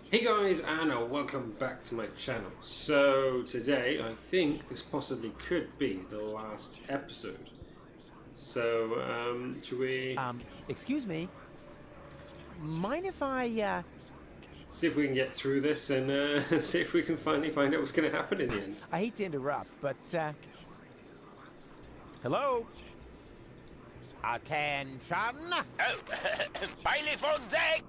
Hey guys, and welcome back to my channel. So today I think this possibly could be the last episode. So should we Excuse me. Mind if I see if we can get through this and see if we can finally find out what's going to happen in the end? I hate to interrupt, but hello? Attention. Oh, bailiff on deck!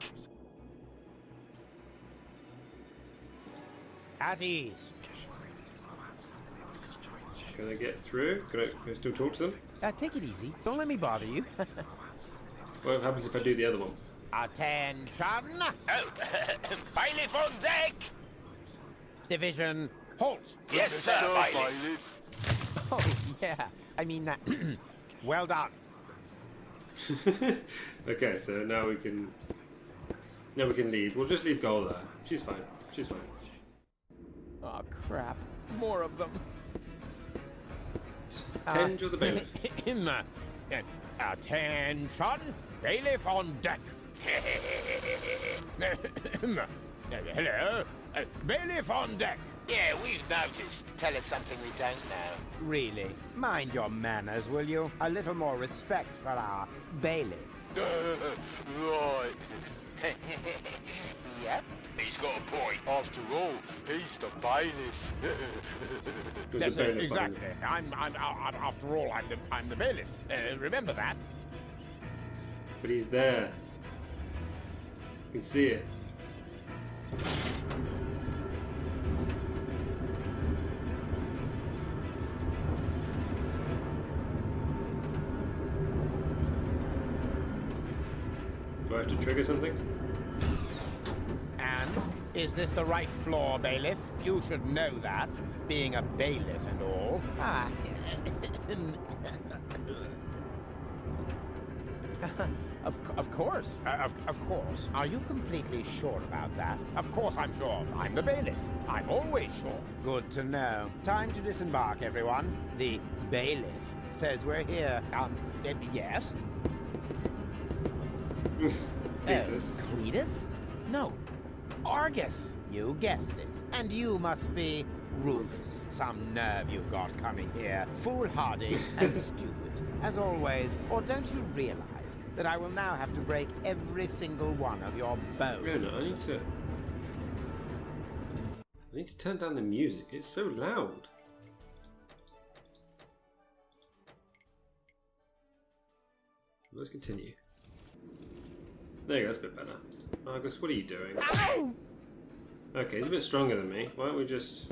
At ease. Can I get through? Can I still talk to them? Take it easy. Don't let me bother you. What happens if I do the other one? Attention. Oh, bailiff on deck! Division, halt. Yes, sir, bailiff. Oh, yeah. I mean, well done. Okay, so now we can leave. We'll just leave Goal there. She's fine. She's fine. Oh, crap. More of them. Tend you're the bailiff. In the... attention. Bailiff on deck. Hello? Bailiff on deck. Yeah, we've noticed. Tell us something we don't know. Really? Mind your manners, will you? A little more respect for our bailiff. Right. Yep. He's got a point. After all, he's the bailiff. Who's the bailiff, exactly. I'm after all, I'm the bailiff. Remember that. But he's there. You can see it. Do I have to trigger something? And is this the right floor, bailiff? You should know that, being a bailiff and all. Ah. Of course. Of course. Are you completely sure about that? Of course I'm sure. I'm the bailiff. I'm always sure. Good to know. Time to disembark, everyone. The bailiff says we're here. Yes? Cletus. Cletus? No. Argus. You guessed it. And you must be Rufus. Some nerve you've got coming here. Foolhardy and stupid, as always. Or don't you realize that I will now have to break every single one of your bones? Rona, I need to turn down the music. It's so loud. Let's continue. There you go, that's a bit better. Argus, what are you doing? Ow! Okay, he's a bit stronger than me. Why don't we just...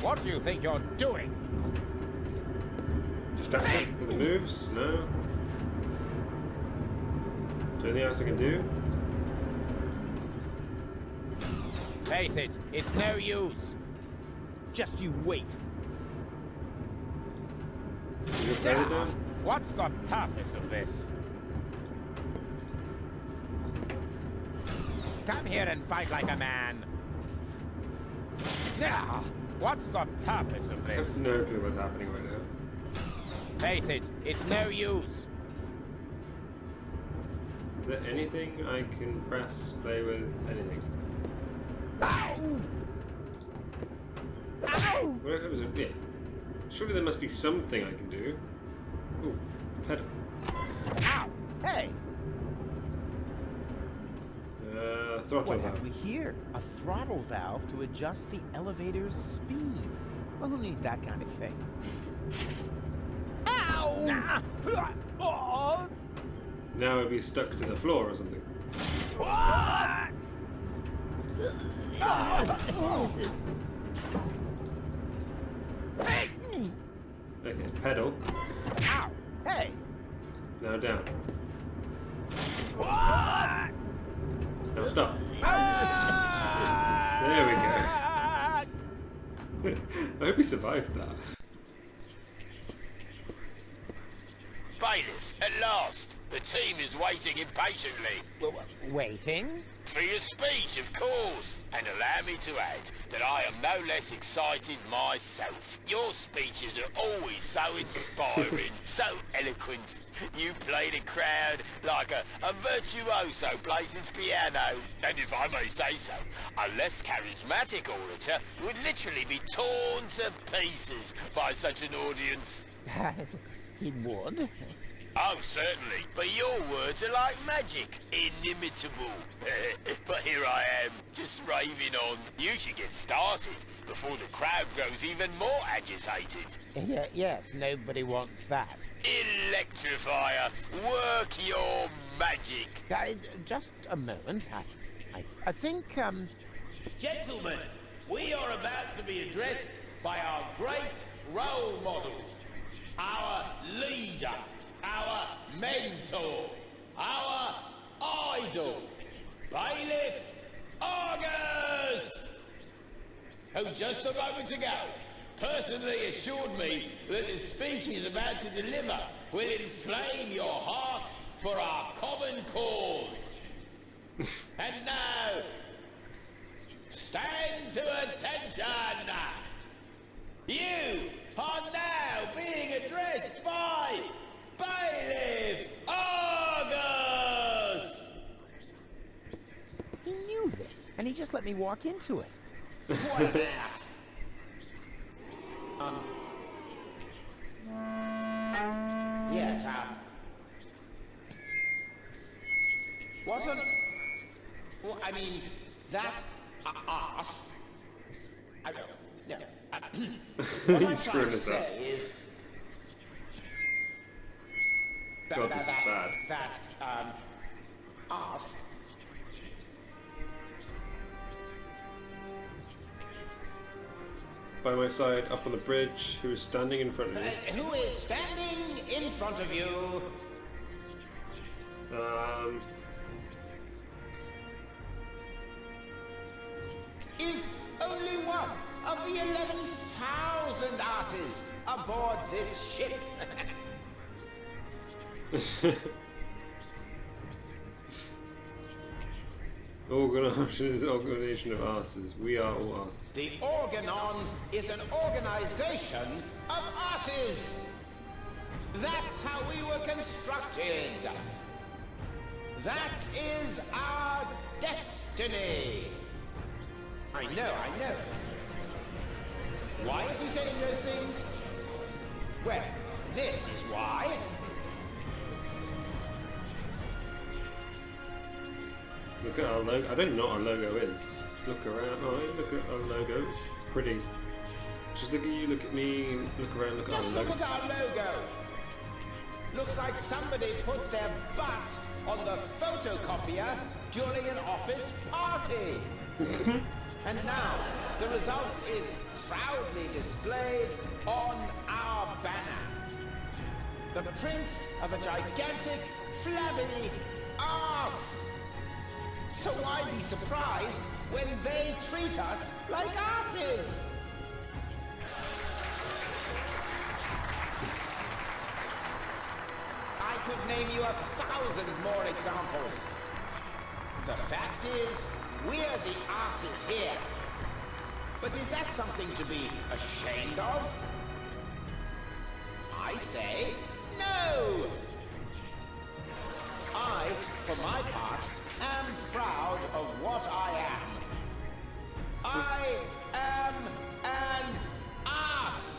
What do you think you're doing? distract him with the moves? No? Is there anything else I can do? Face it, it's no use. Just you wait. You afraid of that? What's the purpose of this? Come here and fight like a man. Now, what's the purpose of I this? have no clue what's happening right now. Face it, it's no use. Is there anything I can press, play with, anything? Ow! Ow! What if it was a bit? Surely there must be something I can do. Ooh, pedal. Ow! Hey! Throttle What have valve. we here? A throttle valve to adjust the elevator's speed. Well, who needs that kind of thing? Ow! Oh! Now it'd be stuck to the floor or something. Okay, pedal. Ow! Hey! Now down. Now stop. There we go. I hope we survived that. Bailiff, at last. The team is waiting impatiently. Waiting? For your speech, of course. And allow me to add that I am no less excited myself. Your speeches are always so inspiring, so eloquent. You play the crowd like a virtuoso plays his piano. And if I may say so, a less charismatic orator would literally be torn to pieces by such an audience. He would. Oh, certainly. But your words are like magic. Inimitable. But here I am, just raving on. You should get started before the crowd grows even more agitated. Yes, nobody wants that. Electrifier, work your magic. Just a moment. I think, Gentlemen, we are about to be addressed by our great role model, our leader, our mentor, our idol, Bailiff Argus, who just a moment ago personally assured me that the speech he's about to deliver will inflame your hearts for our common cause. And now, stand to attention! You are now being addressed by Bailiff Argus! he knew this, and he just let me walk into it. What an ass! Yes, wasn't... Well, I mean, that us... I don't know. What I'm He's screwing trying to us up. say is... God, this is bad. That, us... By my side, up on the bridge, who is standing in front of me. Who is standing in front of you? Is only one of the 11,000 asses aboard this ship. Organization of asses. We are all asses. The Organon is an organization of asses. That's how we were constructed. That is our destiny. I know. Why is he saying those things? Well, this is why. Look at our logo. I don't know what our logo is. Look around. Oh, look at our logo. It's pretty. Just look at you, look at me, look around, look at our Just logo. look at our logo. Looks like somebody put their butt on the photocopier during an office party. And now, the result is proudly displayed on our banner. The print of a gigantic, flabby arse. So why be surprised when they treat us like asses? I could name you 1,000 more examples. The fact is, we're the asses here. But is that something to be ashamed of? I say no! I, for my part, am proud of what I am. I am an ass!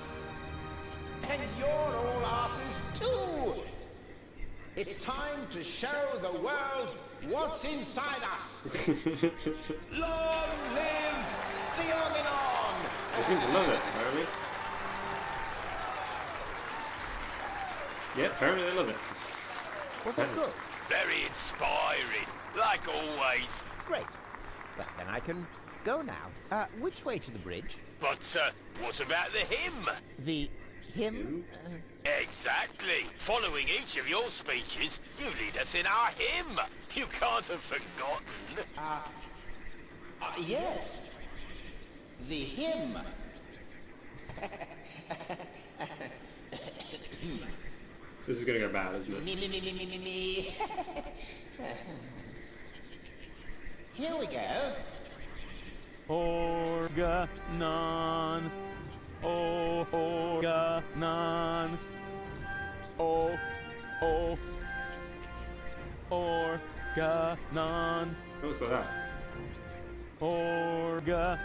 And you're all asses too! It's time to show the world what's inside us! Long live the Organon! They seem to love it, apparently. Yeah, apparently they love it. Was that good? Very inspiring, like always. Great. Well, then I can go now. Which way to the bridge? But, what about the hymn? The hymn? Exactly. Following each of your speeches, you lead us in our hymn. You can't have forgotten. Yes. The hymn. This is gonna go bad, isn't it? Me. Here we go. Organon. Oh, Organon. Oh, oh. Organon. What was that? Organon.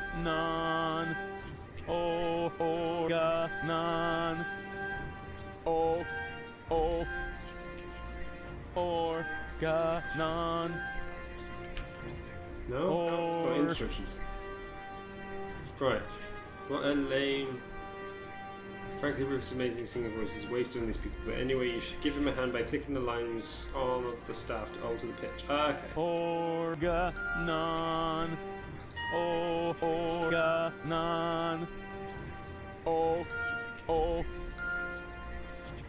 Oh, Organon. Oh, oh. Organon. No? Got instructions. Right. What a lame. Frankly, Rufus' amazing singing voice is wasted on these people, but anyway, you should give him a hand by clicking the lines on of the staff to alter the pitch. Ah, okay. Organon. Oh, Organon. Oh, oh.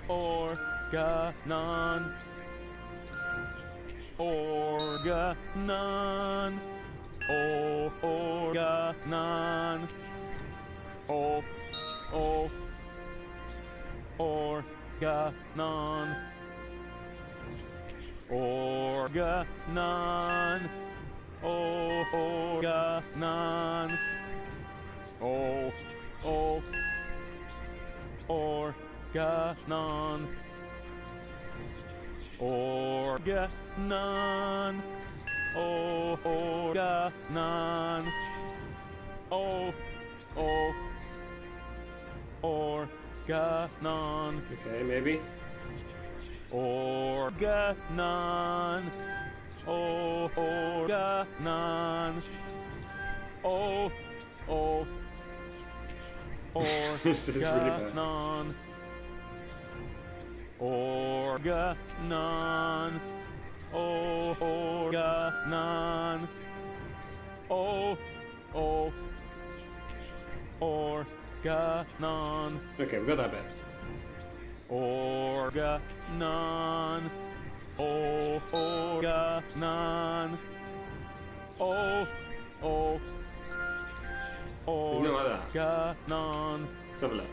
Organon. Organon. Oh, Organon. Oh, oh. Organon. Organon. Oh, Organon. Oh, oh. Organon. Organon. Oh, Organon. Oh, oh. Organon. Okay, maybe. Organon. Oh, Organon. Oh, oh. This is really bad. Organon. Organon. Oh, Organon. Oh, oh. Organon. Okay, we got that bit. Organon. Oh, Organon. Oh, oh. Isn't it like that? Organon. Let's have a look.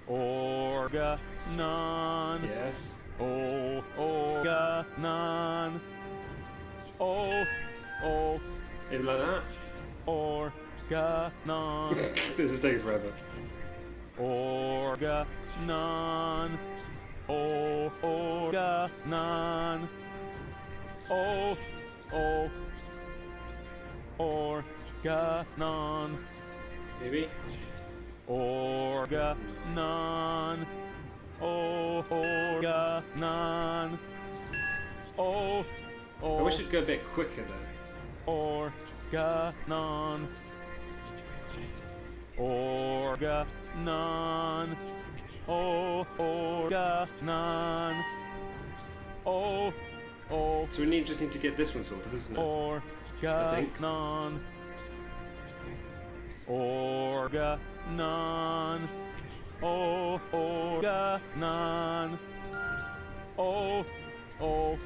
Organon. Yes. Oh, Organon. Oh, oh. Even like that? Organon. This is taking forever. Organon. Oh, Organon. Oh, oh. Organon. Maybe? Organon. Oh, Organon. Oh, oh. I wish it'd go a bit quicker though. Organon. Organon. Oh, Organon. Oh, oh. So we just need to get this one sorted, isn't it? Organon. Organon. Oh, Organon. Oh, oh.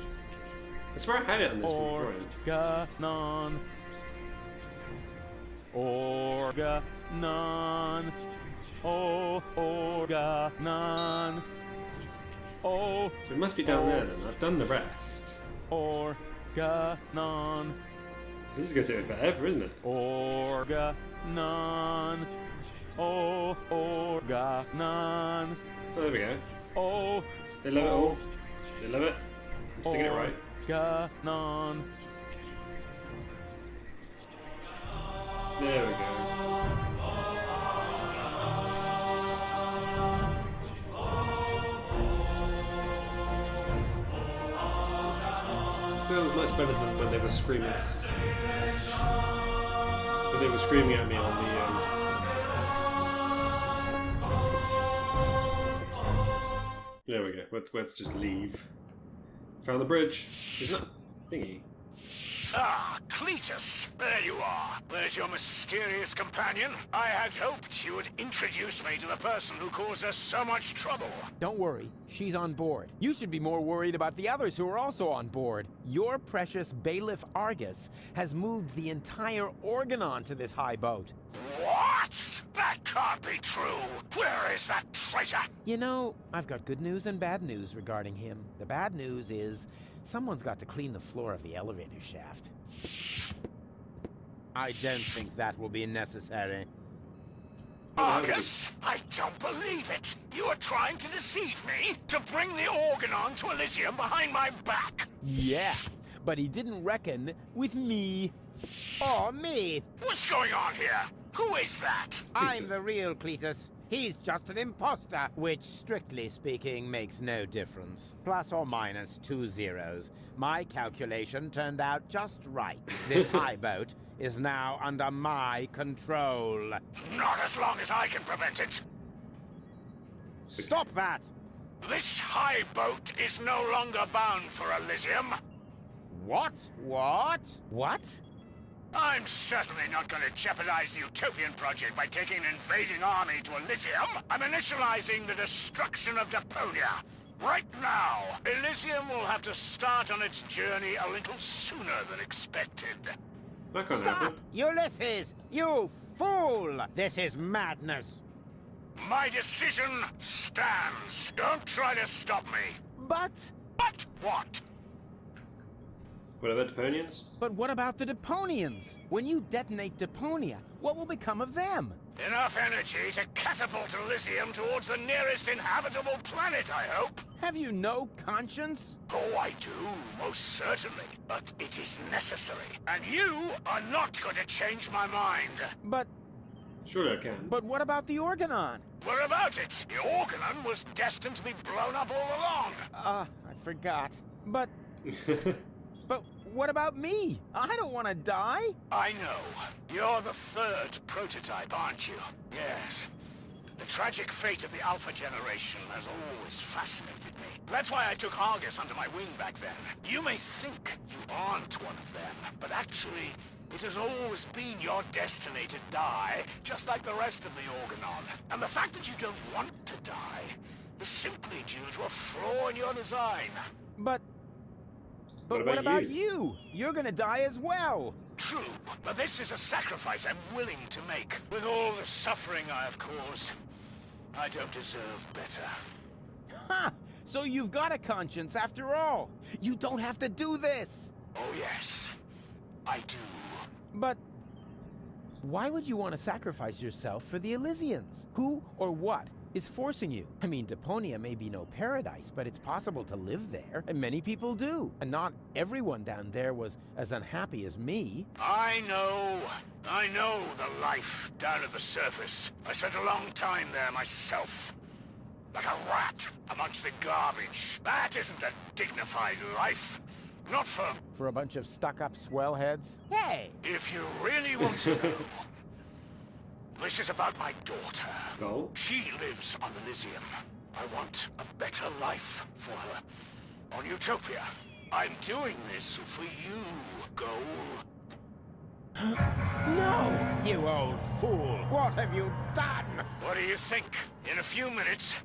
I swear I had it on this one before. Organon. Organon. Oh, Organon. Oh, So it must be down there then. I've done the rest. Organon. This is going to take forever, isn't it? Organon. Oh, Organon. Oh, there we go. Oh, They love it all. They love it. I'm singing it right. Organon. There we go. It sounds much better than when they were screaming. When they were screaming at me on the. There we go. Let's just leave. Found the bridge. Isn't that thingy? Ah, Cletus, there you are. There's your mysterious companion. I had hoped you would introduce me to the person who caused us so much trouble. Don't worry, she's on board. You should be more worried about the others who are also on board. Your precious bailiff Argus has moved the entire Organon to this high boat. What? That can't be true. Where is that traitor? You know, I've got good news and bad news regarding him. The bad news is Someone's got to clean the floor of the elevator shaft. I don't think that will be necessary. Argus, I don't believe it. You are trying to deceive me to bring the Organon to Elysium behind my back. Yeah, but he didn't reckon with me. Or me. What's going on here? Who is that? I'm the real Cletus. He's just an imposter, which, strictly speaking, makes no difference. Plus or minus 2 zeros. My calculation turned out just right. This high boat is now under my control. Not as long as I can prevent it. Stop that! This high boat is no longer bound for Elysium. What? What? What? I'm certainly not going to jeopardize the Utopian project by taking an invading army to Elysium. I'm initializing the destruction of Deponia. Right now, Elysium will have to start on its journey a little sooner than expected. That can't Stop! happen. Ulysses! You fool! This is madness! My decision stands. Don't try to stop me. But What? What about Deponians? what about the Deponians? When you detonate Deponia, what will become of them? Enough energy to catapult Elysium towards the nearest inhabitable planet, I hope. Have you no conscience? Oh, I do, most certainly. But it is necessary. And you are not going to change my mind. But Surely I can. what about the Organon? What about it? The Organon was destined to be blown up all along. I forgot. But what about me? I don't want to die. I know. You're the third prototype, aren't you? Yes. The tragic fate of the Alpha generation has always fascinated me. That's why I took Argus under my wing back then. You may think you aren't one of them, but actually, it has always been your destiny to die, just like the rest of the Organon. And the fact that you don't want to die is simply due to a flaw in your design. But What what about about you? You're gonna die as well. True, but this is a sacrifice I'm willing to make. With all the suffering I have caused, I don't deserve better. Ha! So you've got a conscience after all. You don't have to do this. Oh yes, I do. But why would you want to sacrifice yourself for the Elysians? Who or what is forcing you? I mean, Deponia may be no paradise, but it's possible to live there, and many people do. And not everyone down there was as unhappy as me. I know the life down at the surface. I spent a long time there myself. Like a rat amongst the garbage. That isn't a dignified life. Not for a bunch of stuck-up swellheads? Hey! if you really want to know. This is about my daughter. Goal? She lives on Elysium. I want a better life for her. On Utopia. I'm doing this for you, Goal. No! You old fool! What have you done? What do you think? In a few minutes,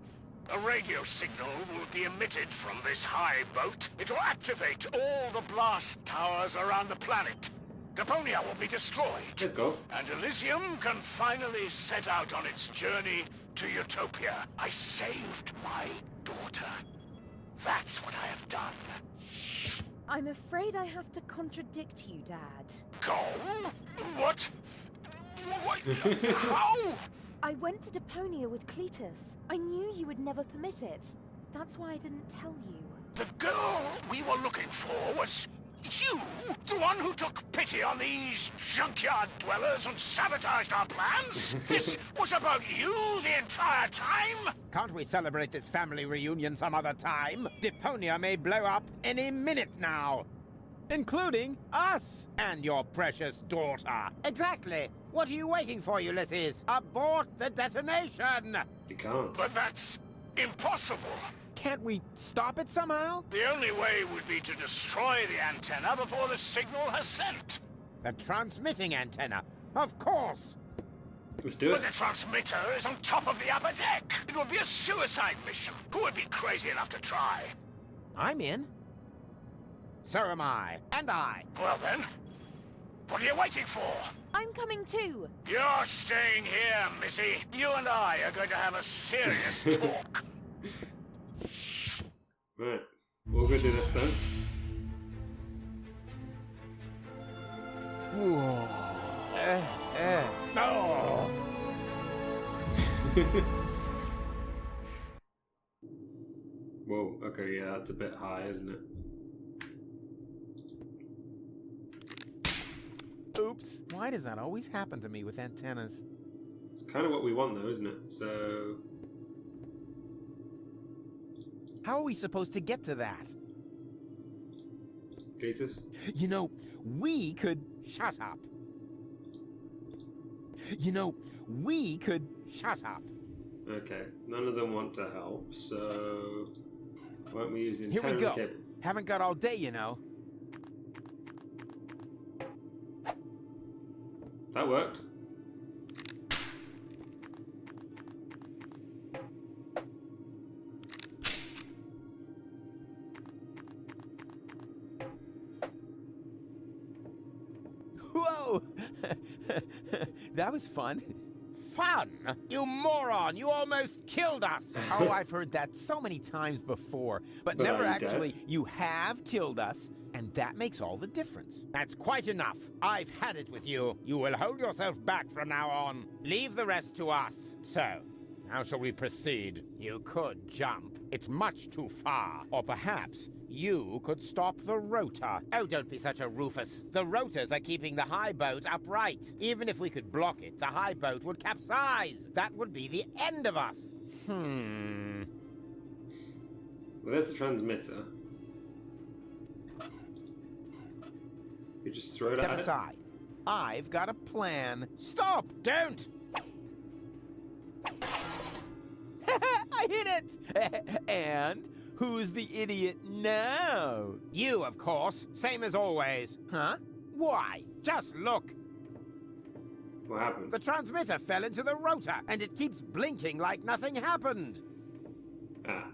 a radio signal will be emitted from this high boat. It will activate all the blast towers around the planet. Deponia will be destroyed. Let's go. And Elysium can finally set out on its journey to Utopia. I saved my daughter. That's what I have done. I'm afraid I have to contradict you, Dad. Go? What? What? How? I went to Deponia with Cletus. I knew you would never permit it. That's why I didn't tell you. The girl we were looking for was you? The one who took pity on these junkyard dwellers and sabotaged our plans? This was about you the entire time? Can't we celebrate this family reunion some other time? Deponia may blow up any minute now. Including us and your precious daughter. Exactly. What are you waiting for, Ulysses? Abort the detonation! You can't. But that's impossible. Can't we stop it somehow? The only way would be to destroy the antenna before the signal has sent. The transmitting antenna. Of course! Let's do But it. the transmitter is on top of the upper deck. It would be a suicide mission. Who would be crazy enough to try? I'm in. So am I. And I. Well then, what are you waiting for? I'm coming too. You're staying here, Missy. You and I are going to have a serious talk. Right. We'll go do this then. Whoa, okay, yeah, that's a bit high, isn't it? Oops. Why does that always happen to me with antennas? It's kind of what we want, though, isn't it? So... How are we supposed to get to that? Cletus? You know, we could... Shut up. You know, we could... Shut up. Okay, none of them want to help, so... Why don't we use the Here we antenna go. cable? Haven't got all day, you know. That worked. Whoa! That was fun. Fun? You moron! You almost killed us! Oh, I've heard that so many times before. But But never are you dead? actually. You have killed us, and that makes all the difference. That's quite enough. I've had it with you. You will hold yourself back from now on. Leave the rest to us. So, how shall we proceed? You could jump. It's much too far. Or perhaps you could stop the rotor. Oh, don't be such a Rufus. The rotors are keeping the high boat upright. Even if we could block it, the high boat would capsize. That would be the end of us. Well, there's the transmitter. You just throw it Step at it. aside. I've got a plan. Stop! Don't! I hit it! And who's the idiot now? You, of course. Same as always. Huh? Why? Just look. What happened? The transmitter fell into the rotor, and it keeps blinking like nothing happened. Ah.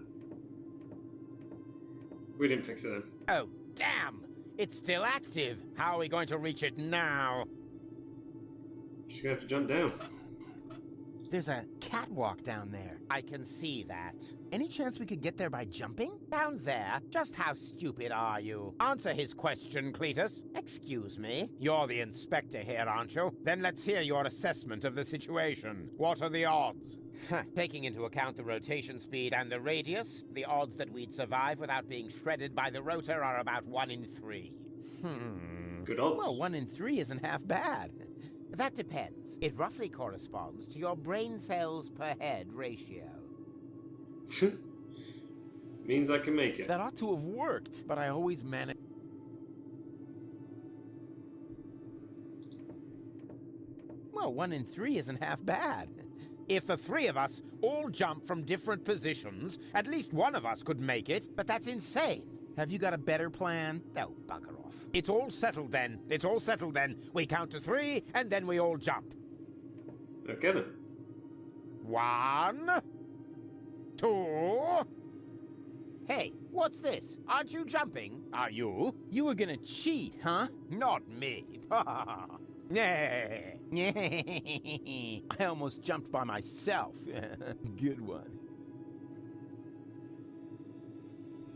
We didn't fix it then. Oh, damn! It's still active. How are we going to reach it now? She's gonna have to jump down. There's a catwalk down there. I can see that. Any chance we could get there by jumping? Down there? Just how stupid are you? Answer his question, Cletus. Excuse me? You're the inspector here, aren't you? Then let's hear your assessment of the situation. What are the odds? Taking into account the rotation speed and the radius, the odds that we'd survive without being shredded by the rotor are about 1 in 3. Good odds. Well, 1 in 3 isn't half bad. That depends. It roughly corresponds to your brain cells per head ratio. Means I can make it. That ought to have worked, but I always manage. Well, 1 in 3 isn't half bad. If the 3 of us all jump from different positions, at least one of us could make it, but that's insane. Have you got a better plan? Oh, bugger off. It's all settled then. It's all settled then. We count to 3, and then we all jump. Okay then. 1, 2... Hey, what's this? Aren't you jumping? Are you? You were gonna cheat, huh? Not me. I almost jumped by myself. Good one.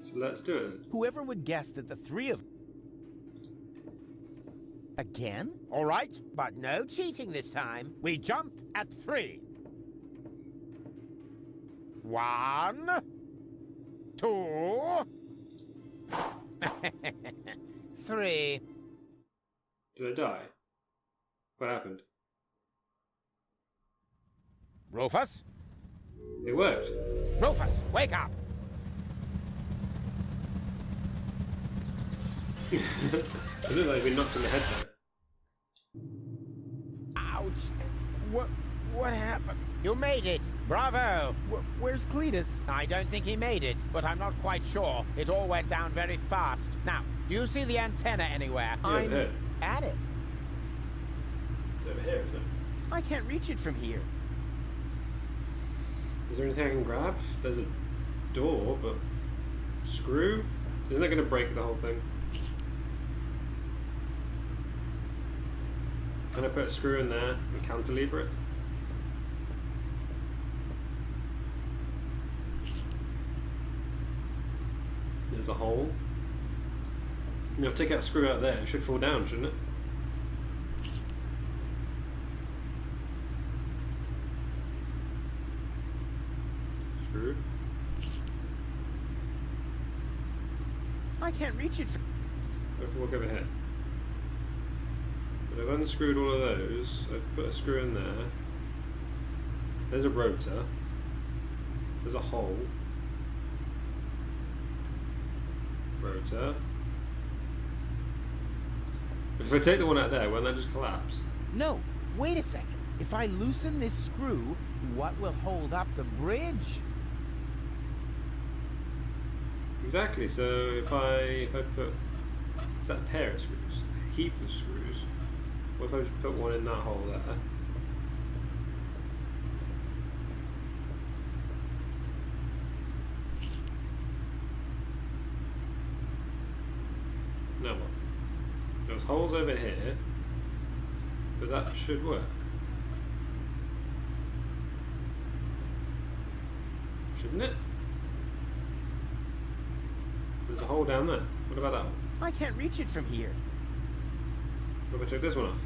So let's do it. Whoever would guess that the 3 of... Again? All right, but no cheating this time. We jump at 3. 1, 2... 3. Did I die? What happened? Rufus? It worked. Rufus, wake up! It looked like we knocked in the head there. Ouch! What happened? You made it! Bravo! Where's Cletus? I don't think he made it, but I'm not quite sure. It all went down very fast. Now, do you see the antenna anywhere? Yeah, I'm here. at it. It's over here, isn't it? I can't reach it from here. Is there anything I can grab? There's a door, but... Screw? Isn't that going to break the whole thing? Can I put a screw in there and cantilever it? There's a hole. You know, take that screw out there. It should fall down, shouldn't it? I can't reach it. If we walk over here. But I've unscrewed all of those. I've put a screw in there. There's a rotor. There's a hole. Rotor. If I take the one out there, won't that just collapse? No, wait a second. If I loosen this screw, what will hold up the bridge? Exactly, so if I put, is that a pair of screws? A heap of screws. What if I just put one in that hole there? Now what? There's holes over here, but that should work. Shouldn't it? There's a hole down there. What about that one? I can't reach it from here. What if I took this one off?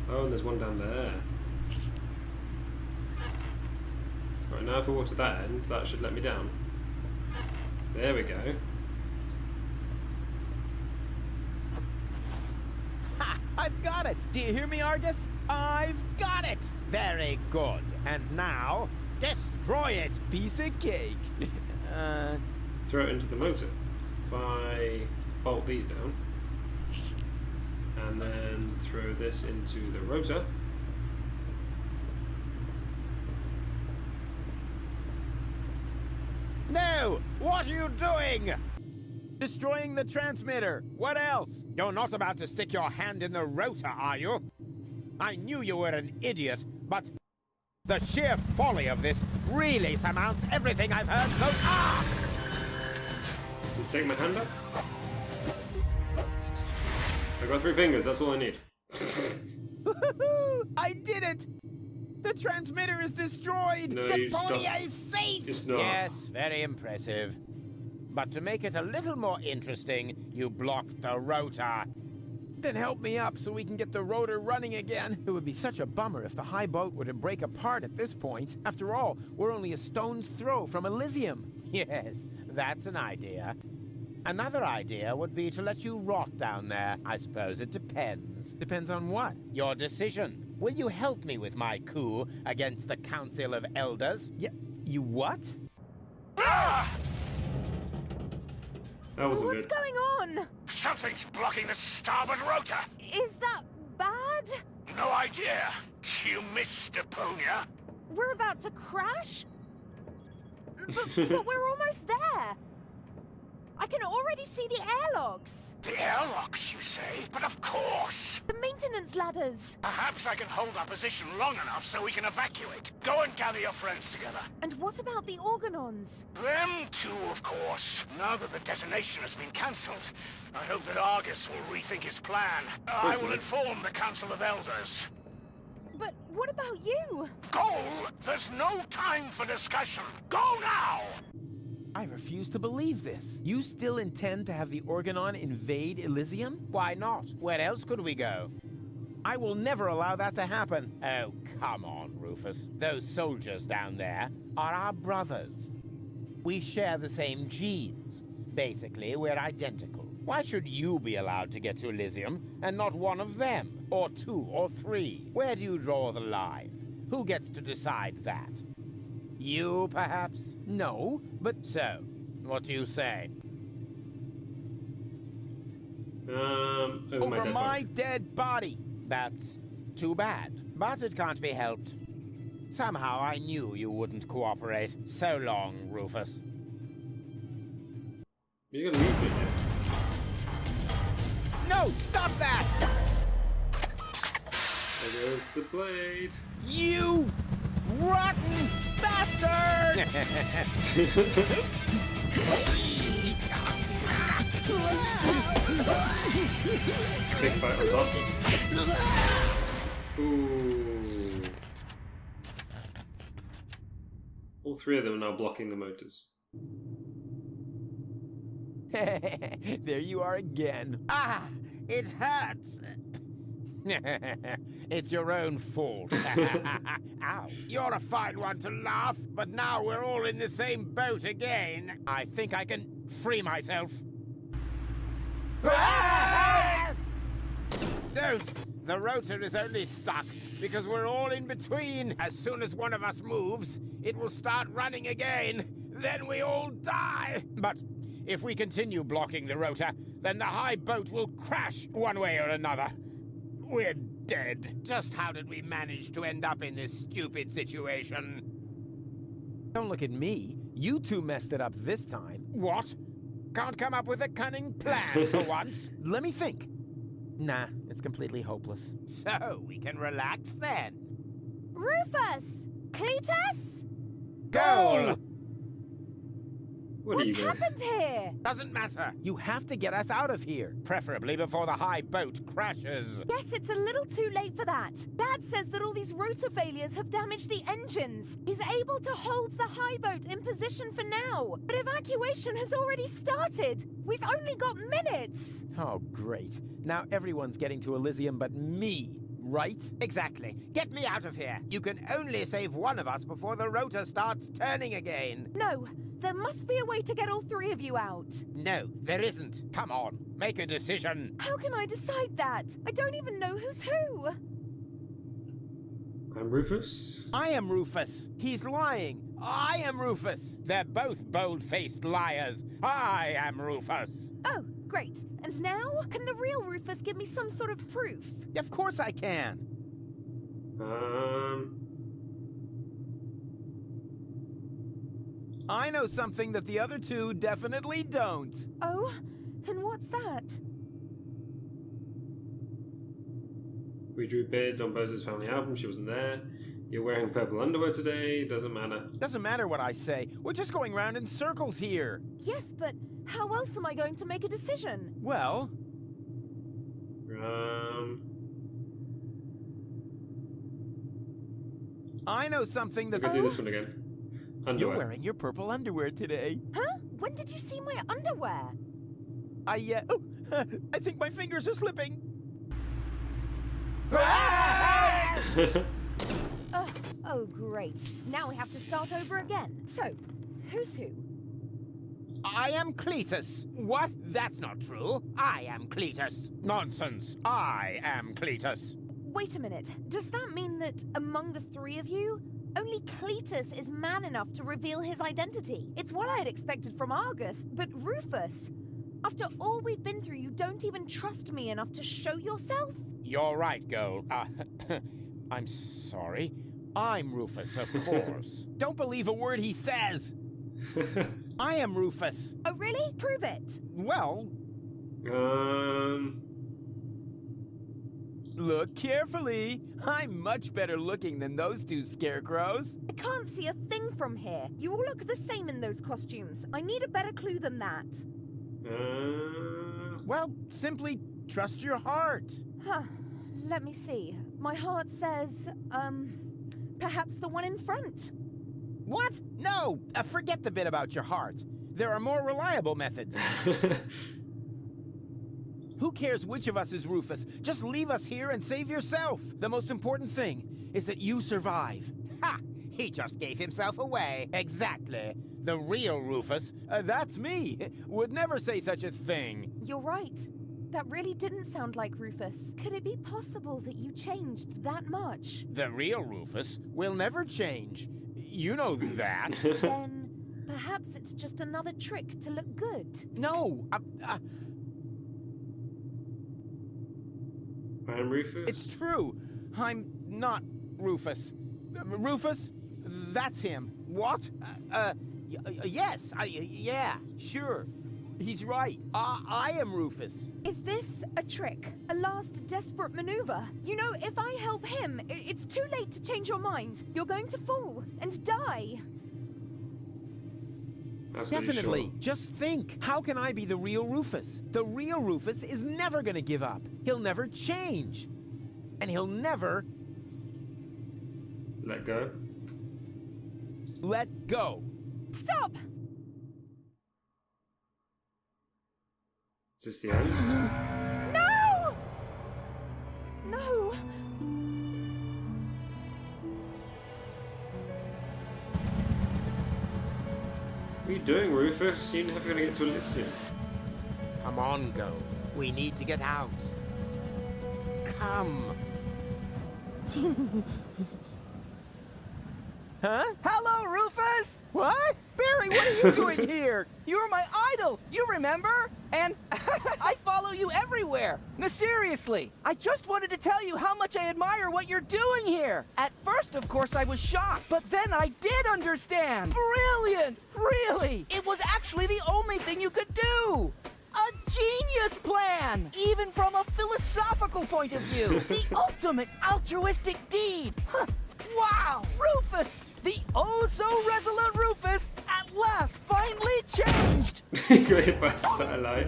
Oh, and there's one down there. Right, now if I walk to that end, that should let me down. There we go. Ha! I've got it! Do you hear me, Argus? I've got it! Very good. And now, destroy it, piece of cake. Throw it into the motor. If I bolt these down, and then throw this into the rotor. No! What are you doing? Destroying the transmitter. What else? You're not about to stick your hand in the rotor, are you? I knew you were an idiot, but the sheer folly of this really surmounts everything I've heard so far! You take my hand up. I got 3 fingers, that's all I need. I did it! The transmitter is destroyed! No, you Deponia stopped. is safe! It's not. Yes, very impressive. But to make it a little more interesting, you blocked the rotor. Then help me up so we can get the rotor running again. It would be such a bummer if the high boat were to break apart at this point. After all, we're only a stone's throw from Elysium. Yes, that's an idea. Another idea would be to let you rot down there. I suppose it depends. Depends on what? Your decision. Will you help me with my coup against the Council of Elders? You what? Ah! That wasn't What's good. going on? Something's blocking the starboard rotor. Is that bad? No idea. You missed Deponia. We're about to crash? But we're almost there. I can already see the airlocks. The airlocks, you say? But of course. The maintenance ladders. Perhaps I can hold our position long enough so we can evacuate. Go and gather your friends together. And what about the organons? Them too, of course. Now that the detonation has been cancelled, I hope that Argus will rethink his plan. I will inform the Council of Elders. But what about you? Go! There's no time for discussion. Go now! I refuse to believe this. You still intend to have the Organon invade Elysium? Why not? Where else could we go? I will never allow that to happen. Oh, come on, Rufus. Those soldiers down there are our brothers. We share the same genes. Basically, we're identical. Why should you be allowed to get to Elysium and not one of them? Or 2 or 3? Where do you draw the line? Who gets to decide that? You, perhaps? No, but so. What do you say? Over my dead body. That's too bad. But it can't be helped. Somehow I knew you wouldn't cooperate. So long, Rufus. You're gonna leave me here. No, stop that! There goes the blade. You rotten bastard! Big fight on top. Ooh. All 3 of them are now blocking the motors. There you are again. Ah, it hurts. It's your own fault. Ow. You're a fine one to laugh, but now we're all in the same boat again. I think I can free myself. Don't! The rotor is only stuck because we're all in between. As soon as one of us moves, it will start running again. Then we all die. But if we continue blocking the rotor, then the high boat will crash one way or another. We're dead. Just how did we manage to end up in this stupid situation? Don't look at me. You two messed it up this time. What? Can't come up with a cunning plan for once? Let me think. Nah, it's completely hopeless. So, we can relax then. Rufus! Cletus? Goal! What are you What's doing? happened here? Doesn't matter. You have to get us out of here. Preferably before the high boat crashes. Yes, it's a little too late for that. Dad says that all these rotor failures have damaged the engines. He's able to hold the high boat in position for now. But evacuation has already started. We've only got minutes. Oh, great. Now everyone's getting to Elysium but me, right? Exactly. Get me out of here. You can only save one of us before the rotor starts turning again. No, there must be a way to get all three of you out. No, there isn't. Come on, make a decision. How can I decide that? I don't even know who's who. I'm Rufus. I am Rufus. He's lying. I am Rufus. They're both bold-faced liars. I am Rufus. Oh, great. And now, can the real Rufus give me some sort of proof? Of course I can. I know something that the other two definitely don't. Oh, and what's that? We drew bids on Bose's family album. She wasn't there. You're wearing purple underwear today. Doesn't matter. Doesn't matter what I say. We're just going round in circles here. Yes, but how else am I going to make a decision? Well, I know something that... we could do this one again. Underwear. You're wearing your purple underwear today. Huh? When did you see my underwear? I think my fingers are slipping. Oh, great. Now we have to start over again. So, who's who? I am Cletus. What? That's not true. I am Cletus. Nonsense. I am Cletus. Wait a minute. Does that mean that among the three of you, only Cletus is man enough to reveal his identity? It's what I had expected from Argus, but Rufus, after all we've been through, you don't even trust me enough to show yourself? You're right, Goal. I'm sorry. I'm Rufus, of course. Don't believe a word he says. I am Rufus. Oh, really? Prove it. Well, look carefully. I'm much better looking than those two scarecrows. I can't see a thing from here. You all look the same in those costumes. I need a better clue than that. Well, simply trust your heart. Huh. Let me see. My heart says, perhaps the one in front. What? No! Forget the bit about your heart. There are more reliable methods. Who cares which of us is Rufus? Just leave us here and save yourself. The most important thing is that you survive. Ha! He just gave himself away. Exactly. The real Rufus, that's me, would never say such a thing. You're right. That really didn't sound like Rufus. Could it be possible that you changed that much? The real Rufus will never change. You know that. Then perhaps it's just another trick to look good. No, I'm Rufus. it's true. I'm not Rufus. Rufus? That's him. What? Yes. Yeah, sure. He's right. I am Rufus. Is this a trick? A last desperate maneuver? You know, if I help him, it's too late to change your mind. You're going to fall and die. Absolutely Definitely. sure. Just think. How can I be the real Rufus? The real Rufus is never gonna give up. He'll never change. And he'll never Let go. let go. Stop! Is this the end? No! No! What are you doing, Rufus? You're never going to get to Elysium. Come on, Go. We need to get out. Come. Huh? Hello, Rufus! What? Barry, what are you doing here? You were my idol, you remember? And I follow you everywhere. No, seriously, I just wanted to tell you how much I admire what you're doing here. At first, of course, I was shocked, but then I did understand. Brilliant! Really! It was actually the only thing you could do. A genius plan! Even from a philosophical point of view. The ultimate altruistic deed. Huh. Wow! Rufus! The oh-so-resolute Rufus at last finally changed! You got hit by a satellite.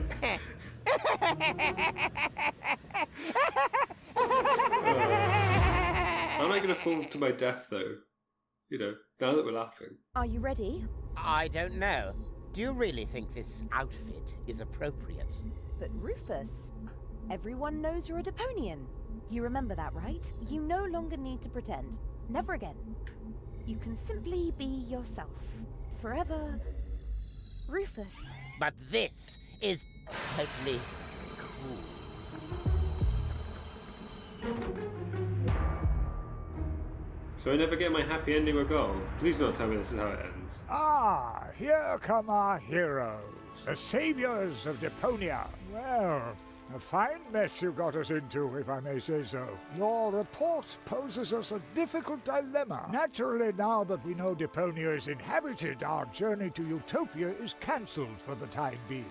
I'm not going to fall to my death, though. You know, now that we're laughing. Are you ready? I don't know. Do you really think this outfit is appropriate? But Rufus, everyone knows you're a Deponian. You remember that, right? You no longer need to pretend. Never again. You can simply be yourself. Forever, Rufus. But this is totally cool. So I never get my happy ending or goal. Please don't tell me this is how it ends. Ah, here come our heroes, the saviors of Deponia. Well, a fine mess you got us into, if I may say so. Your report poses us a difficult dilemma. Naturally, now that we know Deponia is inhabited, our journey to Utopia is cancelled for the time being.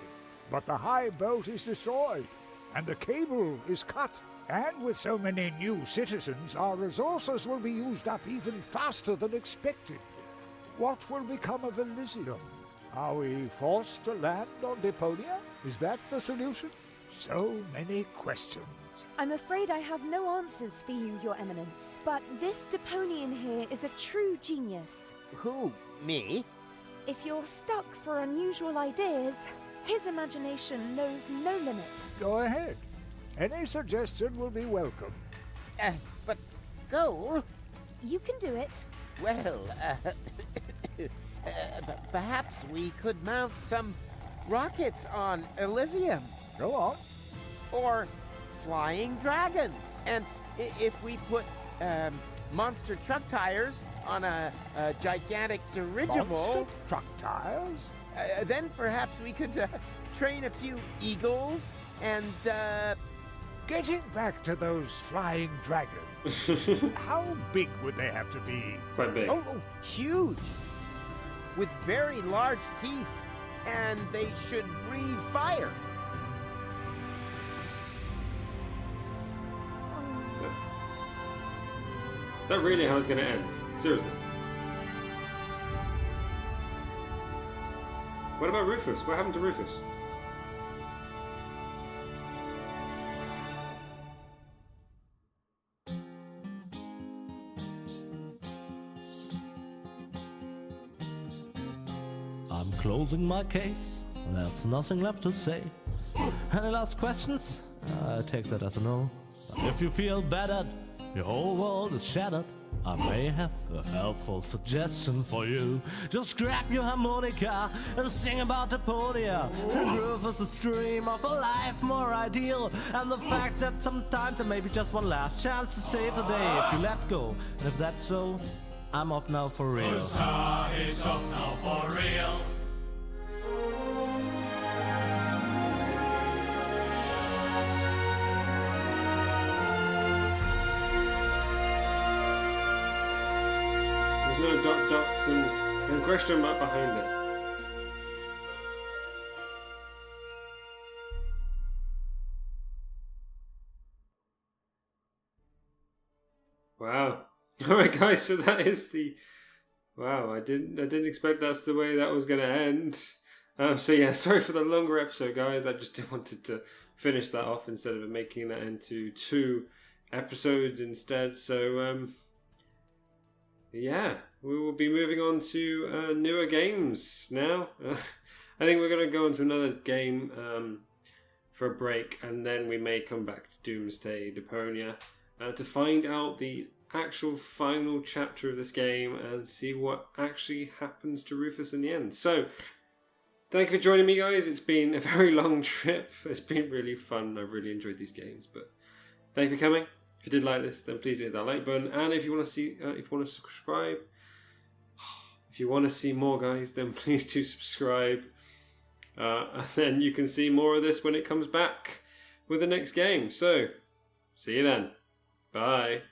But the high boat is destroyed, and the cable is cut. And with so many new citizens, our resources will be used up even faster than expected. What will become of Elysium? Are we forced to land on Deponia? Is that the solution? So many questions. I'm afraid I have no answers for you, Your Eminence. But this Deponian here is a true genius. Who? Me? If you're stuck for unusual ideas, his imagination knows no limit. Go ahead. Any suggestion will be welcome. But Go? You can do it. Well, perhaps we could mount some rockets on Elysium. Go on. Or flying dragons. And if we put monster truck tires on a gigantic dirigible... Monster truck tires? Then perhaps we could train a few eagles and... Getting back to those flying dragons, how big would they have to be? Quite big. Oh, huge! With very large teeth, and they should breathe fire. Is that really how it's going to end? Seriously. What about Rufus? What happened to Rufus? I'm closing my case. There's nothing left to say. Any last questions? I take that as a no. If you feel battered, your whole world is shattered, I may have a helpful suggestion for you. Just grab your harmonica and sing about Deponia. Rufus' dream of a life more ideal, and the fact that sometimes there may be just one last chance to save the day if you let go. And if that's so, I'm off now for real. Is off now for real. There's no dots and question mark behind it. Wow. Alright guys, so that is the... Wow, I didn't expect that's the way that was going to end. So yeah, sorry for the longer episode guys, I just wanted to finish that off instead of making that into 2 episodes instead. So yeah, we will be moving on to newer games now. I think we're going to go into another game for a break, and then we may come back to Doomsday Deponia. to find out the actual final chapter of this game and see what actually happens to Rufus in the end. So, thank you for joining me, guys. It's been a very long trip. It's been really fun. I've really enjoyed these games. But thank you for coming. If you did like this, then please hit that like button. And if you want to see, if you want to subscribe, if you want to see more, guys, then please do subscribe. And then you can see more of this when it comes back with the next game. So, see you then. Bye.